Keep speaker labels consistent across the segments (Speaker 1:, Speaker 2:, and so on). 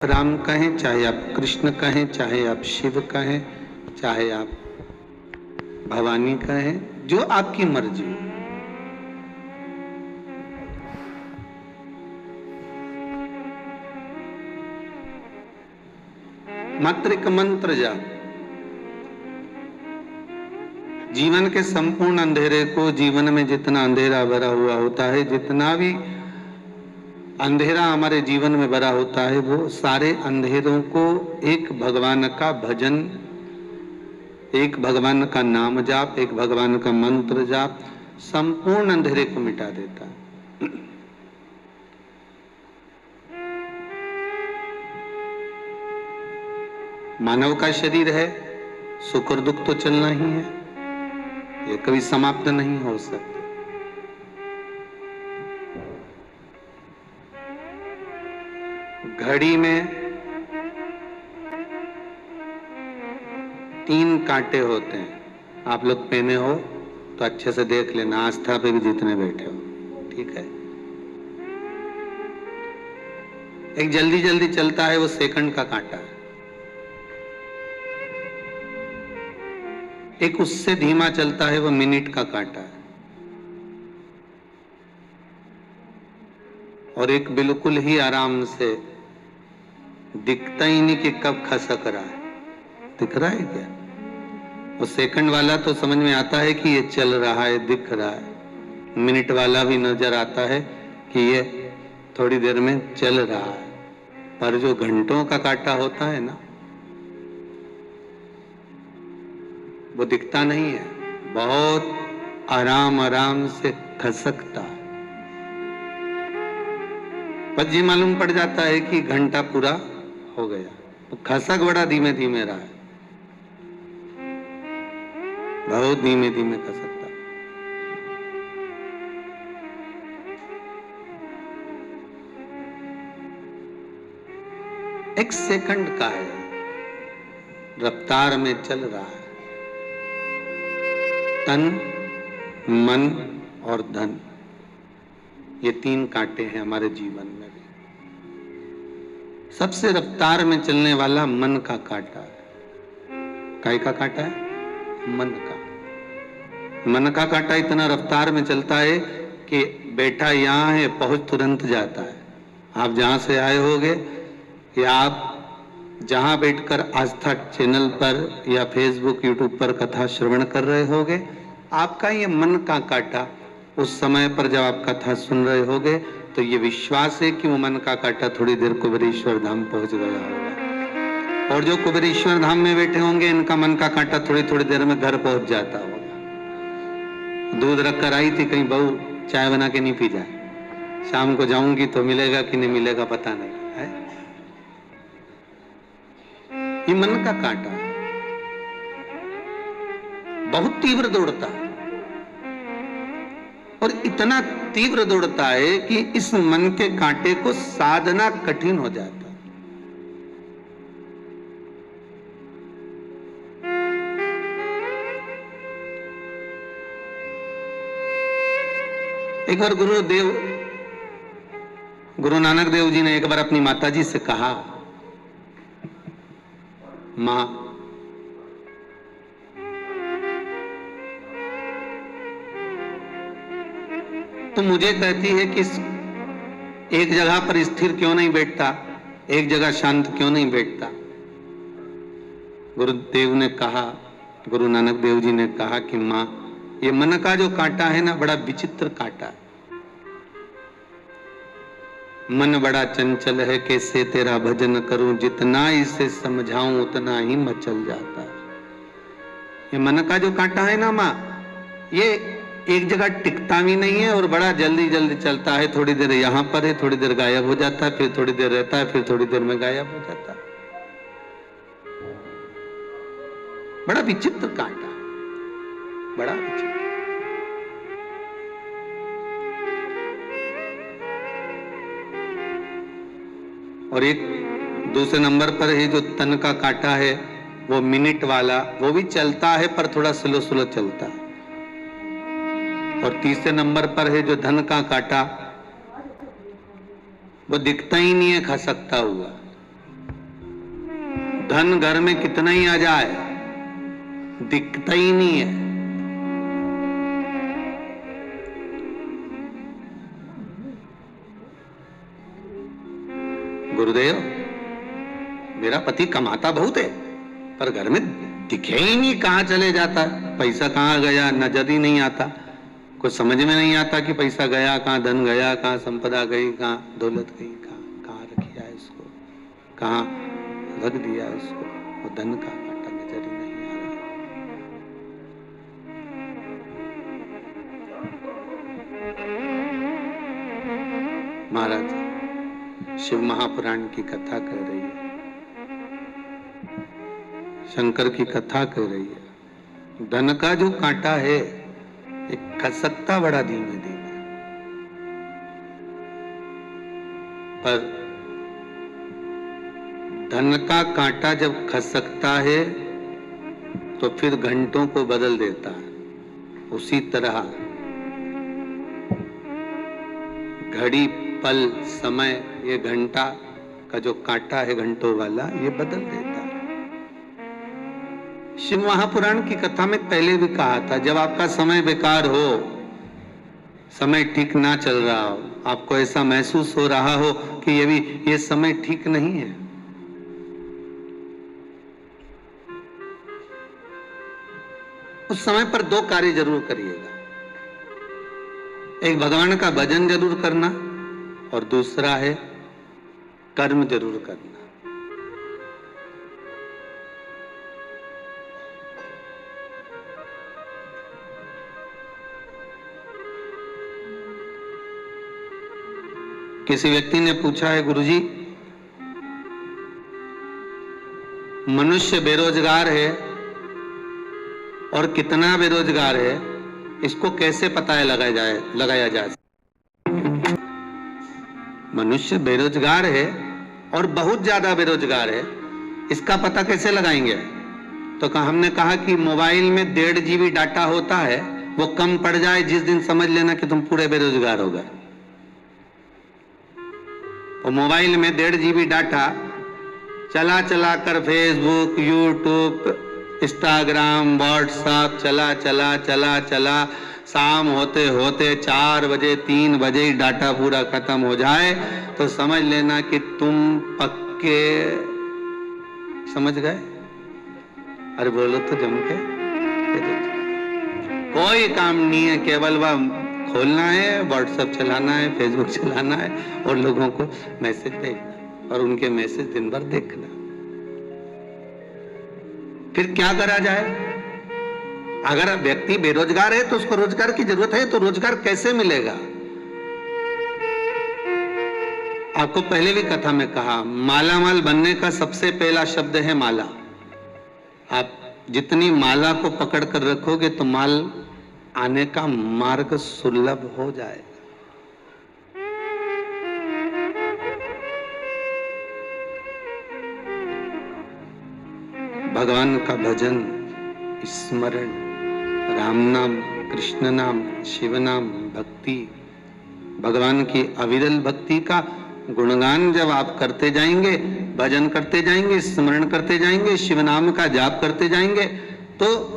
Speaker 1: राम कहें, चाहे आप कृष्ण कहें, चाहे आप शिव कहें, चाहे आप भवानी कहें, जो आपकी मर्जी हो। मात्र एक मंत्र जाप जीवन के संपूर्ण अंधेरे को, जीवन में जितना अंधेरा भरा हुआ होता है, जितना भी अंधेरा हमारे जीवन में भरा होता है, वो सारे अंधेरों को एक भगवान का भजन, एक भगवान का नाम जाप, एक भगवान का मंत्र जाप संपूर्ण अंधेरे को मिटा देता है। मानव का शरीर है, सुख और दुख तो चलना ही है, ये कभी समाप्त नहीं हो सकता। घड़ी में 3 कांटे होते हैं, आप लोग पहने हो तो अच्छे से देख लेना, आस्था पे भी जितने बैठे हो, ठीक है। एक जल्दी जल्दी चलता है, वो सेकंड का कांटा है। एक उससे धीमा चलता है, वो मिनट का कांटा है। और एक बिल्कुल ही आराम से, दिखता ही नहीं कि कब खसक रहा है। दिख रहा है क्या? वो सेकंड वाला तो समझ में आता है कि ये चल रहा है, दिख रहा है। मिनट वाला भी नजर आता है कि ये थोड़ी देर में चल रहा है। पर जो घंटों का कांटा होता है ना, वो दिखता नहीं है, बहुत आराम आराम से खसकता है। बस ये मालूम पड़ जाता है कि घंटा पूरा हो गया। वो खसक बड़ा धीमे धीमे रहा है, बहुत धीमे धीमे खसकता। एक सेकंड का है, रफ्तार में चल रहा है। तन, मन और धन, ये 3 कांटे हैं हमारे जीवन में भी। सबसे रफ्तार में चलने वाला मन का कांटा है। काय का कांटा है? मन का। मन का कांटा इतना रफ्तार में चलता है कि बैठा यहां है, पहुंच तुरंत जाता है। आप जहां से आए होगे या आप जहां बैठकर आस्था चैनल पर या फेसबुक यूट्यूब पर कथा श्रवण कर रहे होगे, आपका ये मन का कांटा उस समय पर जब आप कथा सुन रहे होगे तो ये विश्वास है कि वो मन का कांटा थोड़ी देर कुबेरेश्वर धाम पहुंच गया होगा। और जो कुबेरेश्वर धाम में बैठे होंगे, इनका मन का कांटा थोड़ी थोड़ी देर में घर पहुंच जाता होगा। दूध रखकर आई थी, कहीं बहू चाय बना के नहीं पी जाए, शाम को जाऊंगी तो मिलेगा कि नहीं मिलेगा पता नहीं है। ये मन का कांटा है, बहुत तीव्र दौड़ता है। और इतना तीव्र दौड़ता है कि इस मन के कांटे को साधना कठिन हो जाता है। एक बार गुरु नानक देव जी ने एक बार अपनी माताजी से कहा, मां, तो मुझे कहती है कि एक जगह पर स्थिर क्यों नहीं बैठता, एक जगह शांत क्यों नहीं बैठता। गुरुदेव ने कहा, गुरु नानक देव जी ने कहा कि मां, ये मन का जो कांटा है ना, बड़ा विचित्र कांटा है। मन बड़ा चंचल है, कैसे तेरा भजन करूं, जितना इसे समझाऊं उतना ही मचल जाता है। ये मन का जो कांटा है ना मां, ये एक जगह टिकता भी नहीं है और बड़ा जल्दी जल्दी चलता है। थोड़ी देर यहां पर है, थोड़ी देर गायब हो जाता है, फिर थोड़ी देर रहता है, फिर थोड़ी देर में गायब हो जाता है। बड़ा विचित्र कांटा, बड़ा विचित्र। और एक दूसरे नंबर पर है जो तन का कांटा है, वो मिनट वाला, वो भी चलता है पर थोड़ा स्लो स्लो चलता है। और तीसरे नंबर पर है जो धन का कांटा, वो दिखता ही नहीं है खसकता हुआ। धन घर में कितना ही आ जाए दिखता ही नहीं है। गुरुदेव, मेरा पति कमाता बहुत है पर घर में दिखे ही नहीं, कहां चले जाता है, पैसा कहां गया नजर ही नहीं आता, कुछ समझ में नहीं आता कि पैसा गया कहां, धन गया कहां, संपदा गई कहां, दौलत गई कहां, कहां रखिया है इसको, कहां रख दिया इसको, और धन का कांटा नजर ही नहीं आ रहा। महाराज शिव महापुराण की कथा कह रही है, शंकर की कथा कह रही है। धन का जो कांटा है एक खसकता बड़ा धीमे धीमे, पर धन का कांटा जब खसकता है तो फिर घंटों को बदल देता है। उसी तरह घड़ी पल समय, ये घंटा का जो कांटा है घंटों वाला, ये बदल देता है। शिव महापुराण की कथा में पहले भी कहा था, जब आपका समय बेकार हो, समय ठीक ना चल रहा हो, आपको ऐसा महसूस हो रहा हो कि ये समय ठीक नहीं है, उस समय पर दो कार्य जरूर करिएगा। एक भगवान का भजन जरूर करना और दूसरा है कर्म जरूर करना। किसी व्यक्ति ने पूछा है, गुरुजी मनुष्य बेरोजगार है और कितना बेरोजगार है, इसको कैसे पता है लगाया जाए। मनुष्य बेरोजगार है और बहुत ज्यादा बेरोजगार है, इसका पता कैसे लगाएंगे? तो हमने कहा कि मोबाइल में 1.5 GB डाटा होता है, वो कम पड़ जाए जिस दिन समझ लेना कि तुम पूरे बेरोजगार हो गए। और मोबाइल में 1.5 GB डाटा चला चला कर फेसबुक, यूट्यूब, इंस्टाग्राम, व्हाट्सएप चला शाम होते होते 4 बजे 3 बजे ही डाटा पूरा खत्म हो जाए तो समझ लेना कि तुम पक्के समझ गए। अरे बोलो तो जम के, कोई काम नहीं है, केवल वह खोलना है, व्हाट्सएप चलाना है, फेसबुक चलाना है और लोगों को मैसेज भेजना और उनके मैसेज दिन भर देखना। फिर क्या करा जाए? अगर व्यक्ति बेरोजगार है तो उसको रोजगार की जरूरत है, तो रोजगार कैसे मिलेगा? आपको पहले भी कथा में कहा, मालामाल बनने का सबसे पहला शब्द है माला। आप जितनी माला को पकड़ कर रखोगे तो माल आने का मार्ग सुलभ हो जाएगा। भगवान का भजन, स्मरण, राम नाम, कृष्ण नाम, शिव नाम, भक्ति, भगवान की अविरल भक्ति का गुणगान जब आप करते जाएंगे, भजन करते जाएंगे, स्मरण करते जाएंगे, शिव नाम का जाप करते जाएंगे, तो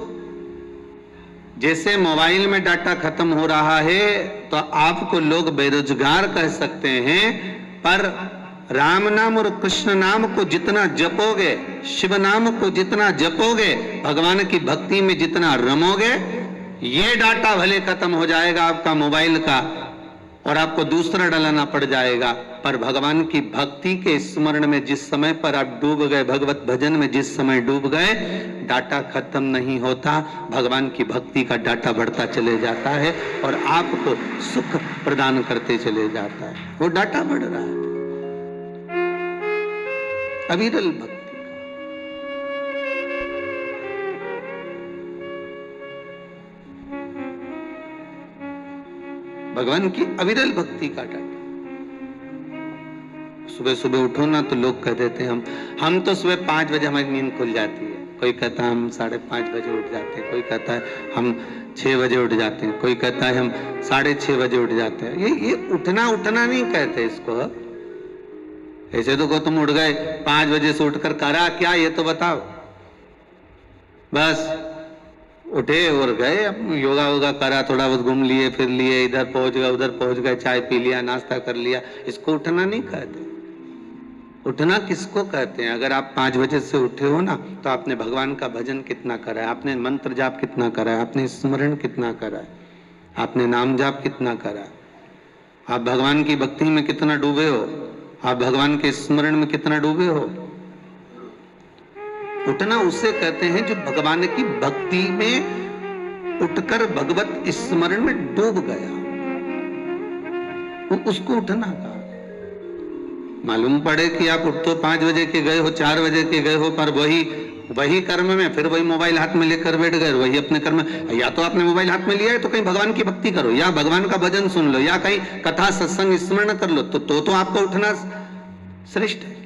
Speaker 1: जैसे मोबाइल में डाटा खत्म हो रहा है तो आपको लोग बेरोजगार कह सकते हैं, पर राम नाम और कृष्ण नाम को जितना जपोगे, शिव नाम को जितना जपोगे, भगवान की भक्ति में जितना रमोगे, ये डाटा भले खत्म हो जाएगा आपका मोबाइल का और आपको दूसरा डलाना पड़ जाएगा, पर भगवान की भक्ति के स्मरण में जिस समय पर आप डूब गए, भगवत भजन में जिस समय डूब गए, डाटा खत्म नहीं होता, भगवान की भक्ति का डाटा बढ़ता चले जाता है और आपको सुख प्रदान करते चले जाता है। वो डाटा बढ़ रहा है अविरल भक्ति का। भगवान की अविरल भक्ति का डाटा। सुबह सुबह उठो ना तो लोग कह देते हैं हम तो सुबह 5 बजे हमारी नींद खुल जाती है, कोई कहता है हम 5:30 बजे उठ जाते हैं, कोई कहता है हम 6 बजे उठ जाते हैं, कोई कहता है हम 6:30 बजे उठ जाते हैं। ये उठना नहीं कहते इसको, ऐसे तो को तुम उठ गए 5 बजे से उठकर करा क्या ये तो बताओ। बस उठे और गए, योगा वोगा करा, थोड़ा बहुत घूम लिए फिर लिए, इधर पहुंच गए उधर पहुंच गए, चाय पी लिया नाश्ता कर लिया। इसको उठना नहीं कहते। उठना किसको कहते हैं? अगर आप 5 बजे से उठे हो ना, तो आपने भगवान का भजन कितना करा है, आपने मंत्र जाप कितना करा है, आपने स्मरण कितना करा है, आपने नाम जाप कितना करा है, आप भगवान की भक्ति में कितना डूबे हो, आप भगवान के स्मरण में कितना डूबे हो। उठना उसे कहते हैं जो भगवान की भक्ति में उठकर भगवत स्मरण में डूब गया, उसको उठना कहा। मालूम पड़े कि आप उठ तो 5 बजे के गए हो, 4 बजे के गए हो, पर वही कर्म में फिर वही मोबाइल हाथ में लेकर बैठ गए, वही अपने कर्म। या तो आपने मोबाइल हाथ में लिया है तो कहीं भगवान की भक्ति करो, या भगवान का भजन सुन लो, या कहीं कथा सत्संग स्मरण कर लो, तो आपका उठना श्रेष्ठ है।